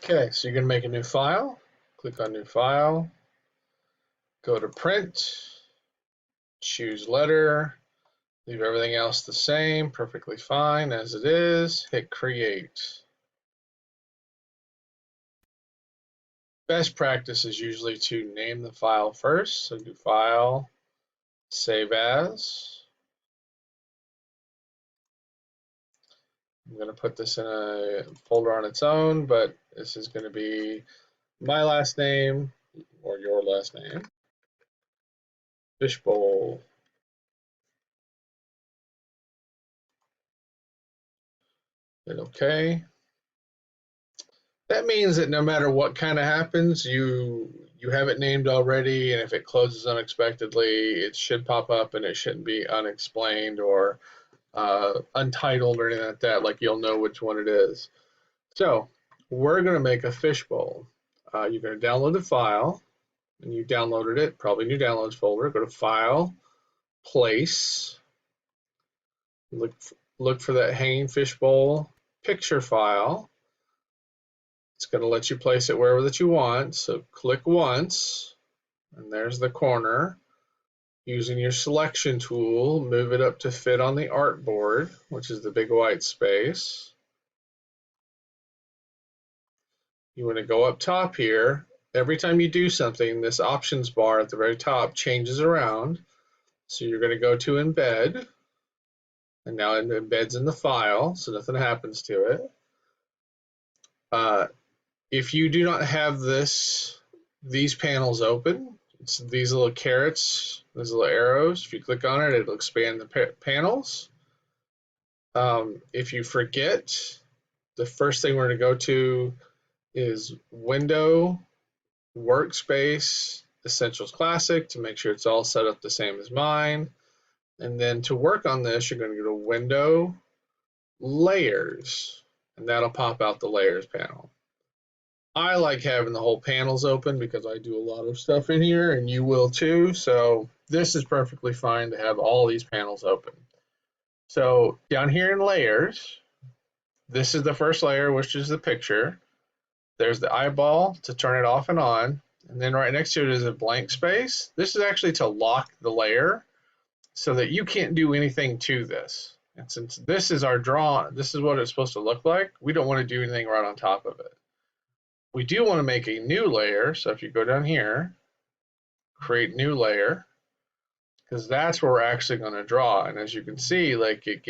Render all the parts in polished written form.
Okay, so you're going to make a new file. Click on New File. Go to Print. Choose Letter. Leave everything else the same, perfectly fine as it is. Hit Create. Best practice is usually to name the file first. So do File, Save As. I'm going to put this in a folder on its own, but this is going to be my last name or your last name. Fishbowl. Hit OK. That means that no matter what kind of happens, you have it named already, and if it closes unexpectedly, it should pop up and it shouldn't be unexplained or untitled or anything like that. Like, you'll know which one it is. So we're going to make a fishbowl. You're going to download the file, and you downloaded it, probably in your downloads folder. Go to File, Place, look for that hanging fishbowl picture file. It's going to let you place it wherever that you want. So click once, and there's the corner. Using your selection tool, move it up to fit on the artboard, which is the big white space. You want to go up top here. Every time you do something, this options bar at the very top changes around. So you're going to go to Embed, and now it embeds in the file, so nothing happens to it. If you do not have these panels open, it's these little carrots, these little arrows. If you click on it, it'll expand the panels. If you forget, the first thing we're going to go to is Window, Workspace, Essentials Classic to make sure it's all set up the same as mine. And then to work on this, you're going to go to Window, Layers, and that'll pop out the Layers panel. I like having the whole panels open because I do a lot of stuff in here, and you will too. So this is perfectly fine to have all these panels open. So down here in Layers, this is the first layer, which is the picture. There's the eyeball to turn it off and on. And then right next to it is a blank space. This is actually to lock the layer so that you can't do anything to this. And since this is our draw, this is what it's supposed to look like, we don't want to do anything right on top of it. We do want to make a new layer, so if you go down here, create new layer, because that's where we're actually going to draw. And as you can see, like, it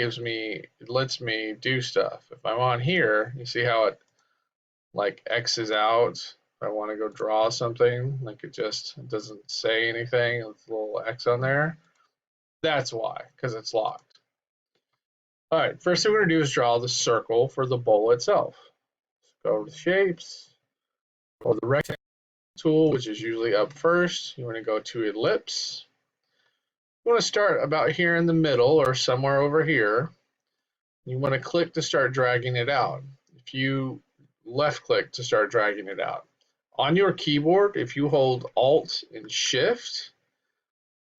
lets me do stuff. If I'm on here, you see how it like X's out. If I want to go draw something, like it doesn't say anything with a little X on there. That's why, because it's locked. All right, first thing we're going to do is draw the circle for the bowl itself. So go over to Shapes, or the rectangle tool, which is usually up first. You want to go to Ellipse. You want to start about here in the middle or somewhere over here. You want to click to start dragging it out. If you left click to start dragging it out. On your keyboard, if you hold Alt and Shift,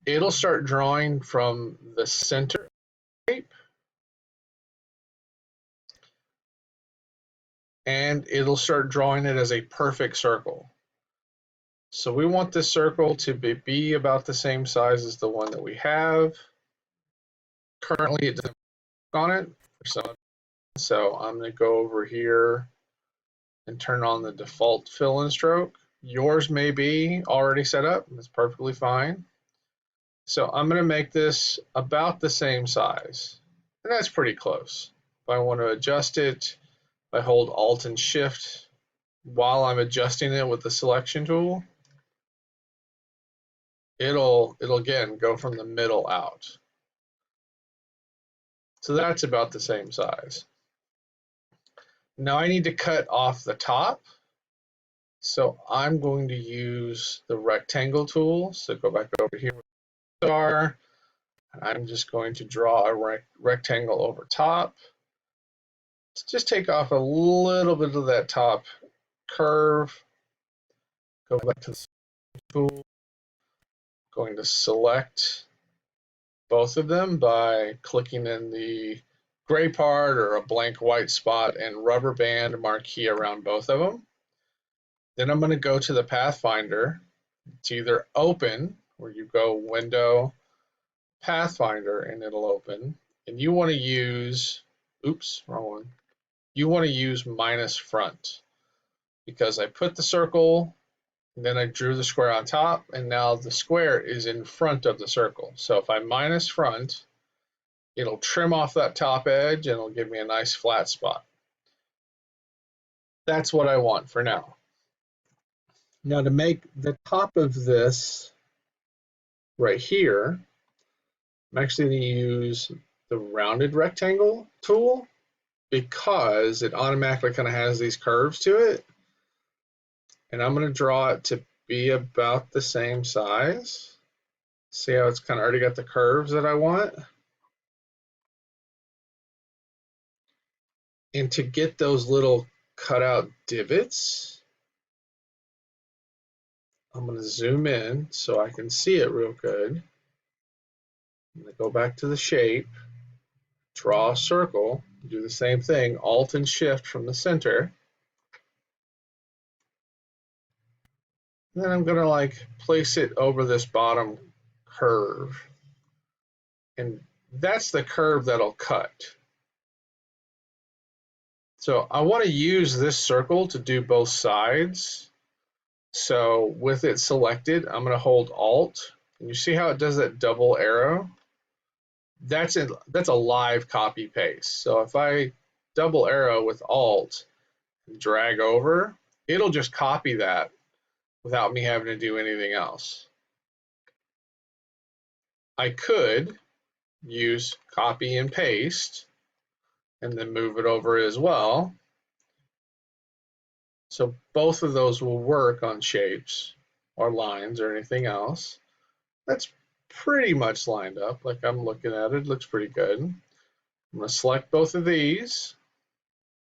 it'll start drawing from the center shape, and it'll start drawing it as a perfect circle. So we want this circle to be about the same size as the one that we have. Currently, it doesn't on it, so I'm going to go over here and turn on the default fill and stroke. Yours may be already set up. That's perfectly fine. So I'm going to make this about the same size, and that's pretty close. If I want to adjust it, I hold Alt and Shift while I'm adjusting it with the selection tool. It'll again go from the middle out. So that's about the same size. Now I need to cut off the top. So I'm going to use the rectangle tool. So go back over here with the star. I'm just going to draw a rectangle over top. Just take off a little bit of that top curve. Go back to the tool. Going to select both of them by clicking in the gray part or a blank white spot and rubber band marquee around both of them. Then I'm going to go to the Pathfinder. It's either open, where you go Window, Pathfinder, and it'll open. And you want to use, oops, wrong one. You want to use minus front, because I put the circle, and then I drew the square on top, and now the square is in front of the circle. So if I minus front, it'll trim off that top edge and it'll give me a nice flat spot. That's what I want for now. Now to make the top of this right here, I'm actually going to use the rounded rectangle tool, because it automatically kind of has these curves to it. And I'm going to draw it to be about the same size. See how it's kind of already got the curves that I want? And to get those little cutout divots, I'm going to zoom in so I can see it real good. I'm going to go back to the shape, draw a circle, do the same thing, Alt and Shift from the center. And then I'm going to like place it over this bottom curve. And that's the curve that'll cut. So I want to use this circle to do both sides. So with it selected, I'm going to hold Alt. And you see how it does that double arrow? That's a live copy paste. So if I double arrow with Alt and drag over, it'll just copy that without me having to do anything else. I could use copy and paste and then move it over as well. So both of those will work on shapes or lines or anything else. That's pretty much lined up. Like I'm looking at it, looks pretty good. I'm going to select both of these,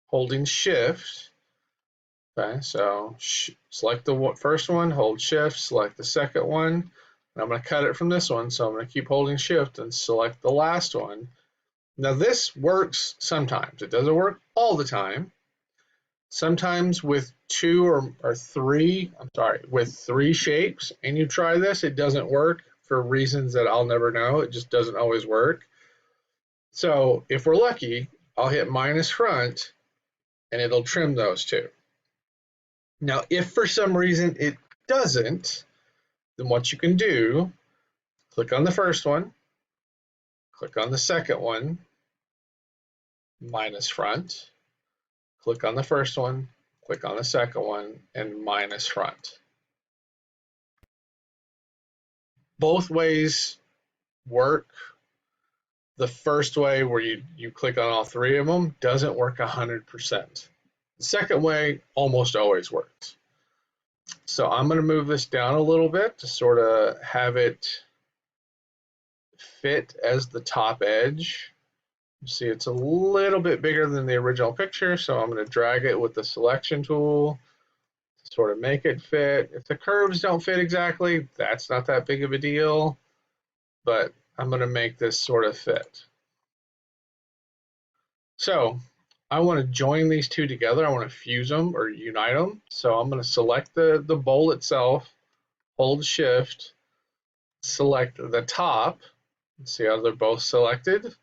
holding Shift. Okay, so select the first one, hold Shift, select the second one, and I'm going to cut it from this one. So I'm going to keep holding Shift and select the last one. Now this works sometimes. It doesn't work all the time. Sometimes with with three shapes, and you try this, it doesn't work for reasons that I'll never know. It just doesn't always work. So if we're lucky, I'll hit minus front and it'll trim those two. Now, if for some reason it doesn't, then what you can do, click on the first one, click on the second one, minus front, click on the first one, click on the second one, and minus front. Both ways work. The first way, where you click on all three of them, doesn't work 100%. The second way almost always works. So I'm going to move this down a little bit to sort of have it fit as the top edge. You see it's a little bit bigger than the original picture, so I'm going to drag it with the selection tool to sort of make it fit. If the curves don't fit exactly, that's not that big of a deal, but I'm going to make this sort of fit. So I want to join these two together. I want to fuse them or unite them. So I'm going to select the bowl itself, hold Shift, select the top. See how they're both selected?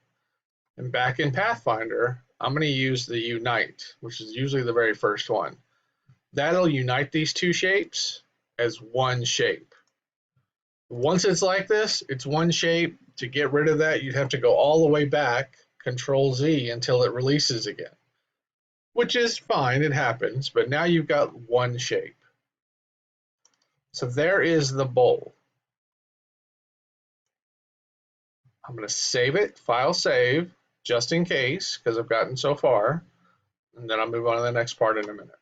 And back in Pathfinder, I'm going to use the Unite, which is usually the very first one. That'll unite these two shapes as one shape. Once it's like this, it's one shape. To get rid of that, you'd have to go all the way back, Control Z, until it releases again, which is fine, it happens, but now you've got one shape. So there is the bowl. I'm going to save it, File Save, just in case, because I've gotten so far, and then I'll move on to the next part in a minute.